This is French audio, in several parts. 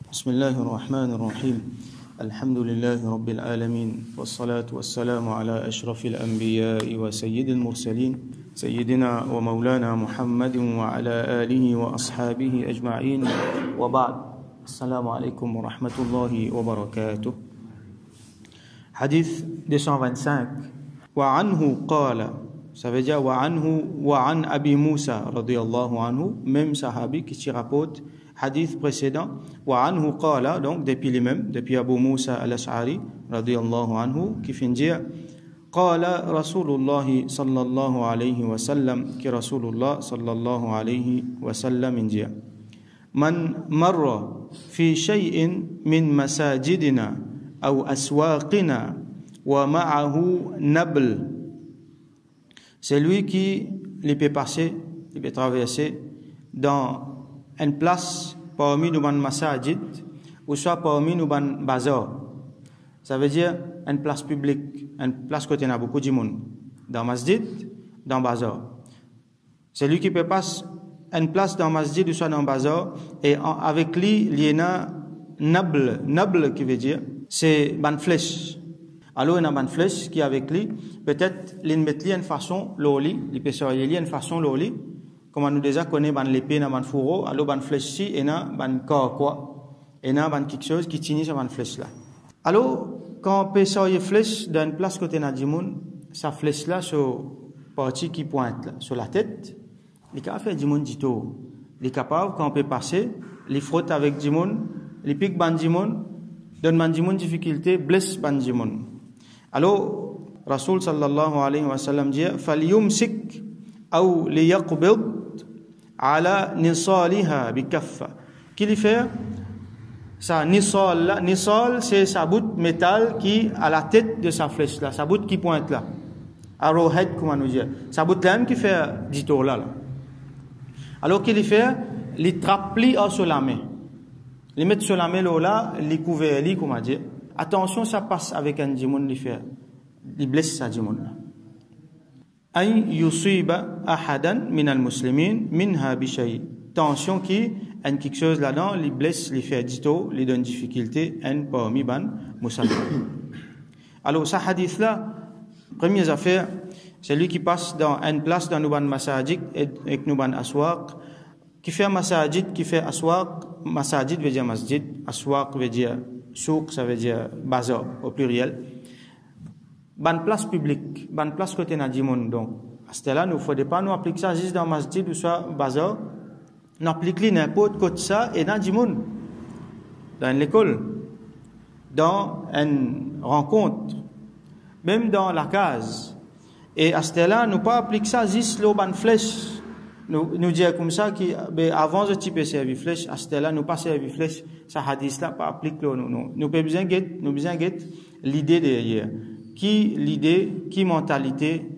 بسم الله الرحمن الرحيم الحمد لله رب العالمين والصلاة والسلام على أشرف الأنبياء وسيد المرسلين سيدنا ومولانا محمد وعلى آله وأصحابه أجمعين وبعد السلام عليكم ورحمة الله وبركاته حديث 225 وعنه قال ça veut dire وعنه وعن أبي موسى رضي الله عنه même sahabi qui rapporte hadith précédent وعنه قال donc depuis les mêmes depuis Abu Musa al-Ash'ari رضي الله عنه qui fait dire قال رسول الله صلى الله عليه وسلم que رسول الله صلى الله عليه وسلم dire من مر في شيء من مساجدنا أو أسواقنا ومعه نبل c'est lui qui les peut passer, il peut traverser dans une place parmi nos masajid ou soit parmi nos bazar. Ça veut dire une place publique, une place où il y a beaucoup de monde. Dans masjid, dans bazar. C'est lui qui peut passer une place dans masjid ou soit dans bazar et avec lui, il y a nabl. Nabl qui veut dire, c'est une flèche. Alors, il y a une flèche qui est avec lui. Peut-être, il met une façon loli, il peut sortir une façon loli. Comme nous déjà connaissons l'épée dans le fourreau, alors une flèche ici, et dans un corps quoi. Et dans quelque chose qui tient sur une flèche là. Alors, quand on peut sortir une flèche dans une place côté de Djimoun, sa flèche là, sur partie qui pointe là, sur la tête, il est capable de faire Djimoun dito. Il est capable, quand on peut passer, il frotte avec Djimoun, il pique ban Djimoun, donne Djimoun difficulté, blesse ban Djimoun. Alors, Rasoul sallallahu alayhi wa sallam dit فَلْيُمْسِكْ أَوْ لِيَقْبِضْ عَلَى نِصَالِهَا بِكَفَّ qu'il fait ça nisal là, nisal c'est sa bout métal qui à la tête de sa flèche là, sa bout qui pointe là, arrowhead comment nous dire, sa bout là qui fait 10 tours là. Alors qu'il fait, il trappe sur la main, il met sur la main là, il couvre lui comment dire. Attention, ça passe avec un djimoun, il blesse sa djimoun. Ay yusiba ahadan min al-muslimin minha bishay. Attention qui, un quelque chose là-dedans, il blesse, il fait dito, il donne difficulté, un parmi ban musulman. Alors, ce hadith-là, première affaire, c'est lui qui passe dans une place dans nos ban masajid et nos ban aswaq, qui fait masajid, qui fait aswaq, masajid veut dire masjid, aswaq veut dire souk, ça veut dire bazar au pluriel. Ban place publique, ban place côté na djimoun. Donc, à ce là, nous faudrait pas nous appliquer ça juste dans masjid ou soit bazar. Nous appliquons n'importe côté ça et dans djimoun, dans l'école, dans une rencontre, même dans la case. Et à ce là, nous pas appliquer ça juste le ban flèche. Nous dire comme ça qu'avant de type servir flèche, à ce là, nous pas servir flèche, ça hadith là pas applique là, nous besoin get l'idée derrière. Qui mentalité,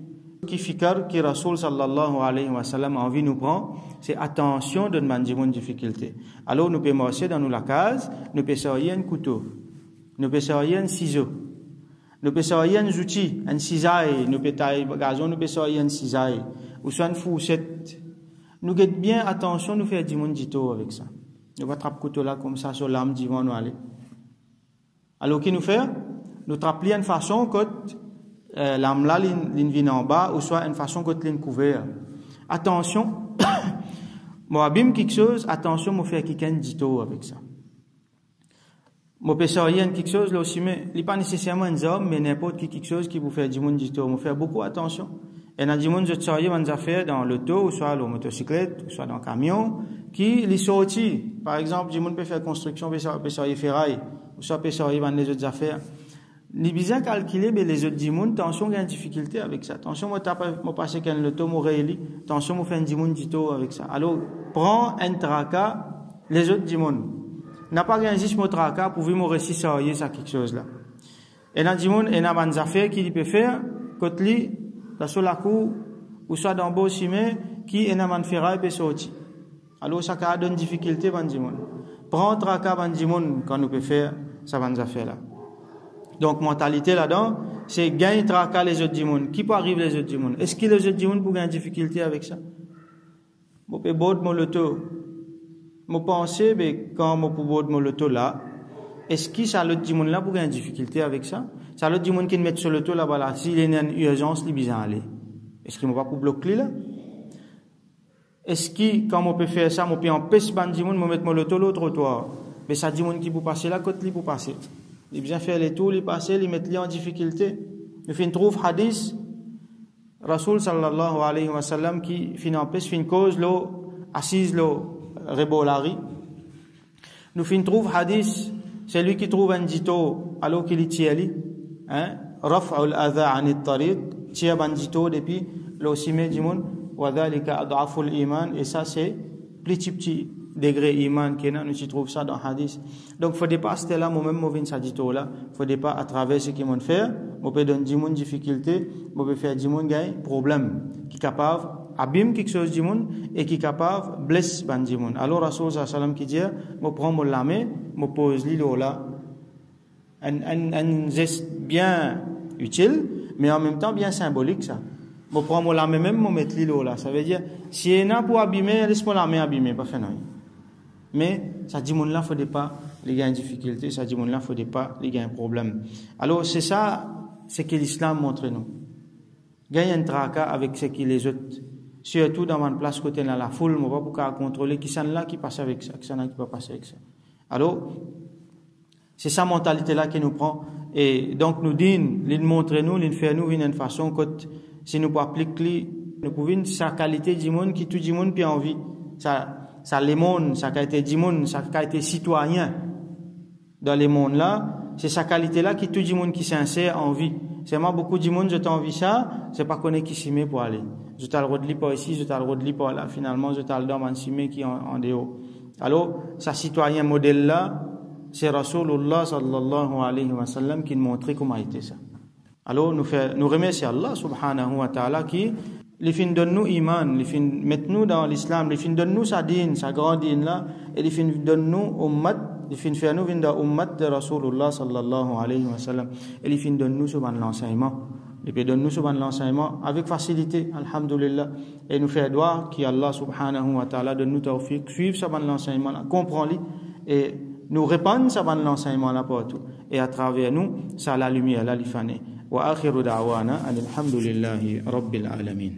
qui fikar, qui Rasoul sallallahu alayhi wa sallam a envie nous prend, c'est attention de demander une difficulté. Alors nous pouvons marcher dans la case, nous pouvons sortir un couteau, nous pouvons sortir un ciseau, nous pouvons sortir un outil, un cisaille, nous pouvons tailler gazon, nous pouvons sortir un cisaille, ou soit une fourchette. Nous guettons bien attention, nous faisons du monde dito avec ça. Nous va attraper couteau là comme ça sur l'âme d'Ivan nous aller. Alors qui nous fait? Nous trappons une façon que l'âme là vient en bas ou soit une façon que l'île couvert. Attention, moi abîme quelque chose, attention, moi faire quelqu'un dito avec ça. Moi peux sortir quelque chose là aussi, mais il n'est pas nécessairement un homme, mais n'importe qui quelque chose qui vous fait du monde dito. Moi faire beaucoup attention. Et il y a des gens qui sortent des affaires dans l'auto, ou soit la motocyclette, ou soit dans le camion, qui les sortent. Par exemple, des gens peuvent faire construction, peuvent sortir ferraille, ou soit peuvent sortir les autres affaires. Les bien calculer, mais les autres gens, attention, il y a une difficulté avec ça. Attention, moi, je passe qu'un l'auto, moi, attention, moi, faire un dimon dito avec ça. Alors, prends un tracas, les autres dimon. N'a pas rien juste mon tracas pour vous me réussir sortir ça quelque chose là. Et dans dimon, il y a des affaires qu'il peut faire, quand lui, sur la cour, ou soit dans le beau ciment, qui est dans le ferraille peut sortir. Alors, ça donne difficulté, bandimon. Prends tracas, bandimon, quand nous peut faire, ça va nous faire là. Donc, mentalité là-dedans, c'est gagner tracas les autres dimon. Qui peut arriver les autres dimon? Est-ce que les autres dimon pour gagner difficulté avec ça? Bon, peut bon, mon loto. Moi pensais ben quand moi pour de l'auto là, est-ce que ça l'autre dit monde là pour une difficulté avec ça? Ça l'autre dit monde qui met sur l'auto là voilà, s'il y a une urgence, il besoin aller. Est-ce qu'il m'a pas pour bloquer là? Est-ce que quand on peut faire ça, on peut empêcher ban dit monde me mettre l'auto l'autre trottoir. Mais ça dit monde qui pour passer là côté li pour passer. Il besoin faire les tours, les passer, les mettre en difficulté. Nous fin trouve hadith Rasul sallallahu alayhi wa sallam qui fin empêche fin cause lo assise lo rebolari. Nous fin trouve hadith c'est lui qui trouve un dito alors qu'il tieli hein raf'u al-adha 'an at-tariq tia bandito depuis lo simé du monde wa dhalika ad'afu al-iman et ça c'est plus petit degré iman qu'on nous trouve ça dans hadith. Donc faut pas c'était là moi même moi vinn ça dito là faut pas à travers ce qui m'ont fait moi peut donner du monde difficulté moi peut faire du monde gain problème qui capable abîme quelque chose du monde et qui capable blesse ban du monde. Alors Rasul sallallahu alayhi wa sallam qui dit moi prends mon lame me pose l'îlot là un geste bien utile mais en même temps bien symbolique ça me prends mon lame même me mettre l'îlot là ça veut dire si il y en a pour abîmer laisse-moi la main abîmer pas faire non mais ça dit monde là faut pas les gars en difficulté ça dit monde là faut pas les gars un problème. Alors c'est ça c'est que l'islam montre nous gagne un tracas avec ce qui les autres surtout dans une place côté dans la foule on va pas contrôler qui sont là qui passe avec ça qui sont là qui va passer avec ça. Alors c'est sa mentalité là qui nous prend et donc nous dit nous montrer nous nous faire nous une façon que si nous pas appliquer nous pouvons sa qualité du monde qui tout du monde puis envie ça les monde sa qualité du monde sa qualité citoyen dans les mondes là c'est sa qualité là qui tout du monde qui sincère envie c'est moi beaucoup du monde je t'envie ça c'est pas connaître qui s'y met pour aller je t'ai le droit de li pas ici je t'ai le droit de li pas là finalement je t'ai le droit de s'y met qui en dehors. Alors sa citoyen modèle là c'est Rasulullah sallallahu alayhi wa sallam qui nous montrait comment était ça. Alors nous remercions Allah subhanahu wa ta'ala qui les fin donne nous iman, les fin met nous dans l'islam, les fin donne nous sa dîne, sa grande dîne là et les fin donne nous ummat, les fin faire nous dans ummat de Rasulullah sallallahu alayhi wa sallam et les fin donne nous sur l'enseignement. Et puis donne nous sur l'enseignement avec facilité, alhamdulillah et nous faire doigt qui Allah subhanahu wa ta'ala donne nous tawfiq suivre ça l'enseignement là, comprendre et nous répandre ça l'enseignement là partout et à travers nous ça la lumière là l'ifane wa akhiru da'wana alhamdulillahi rabbil alamin.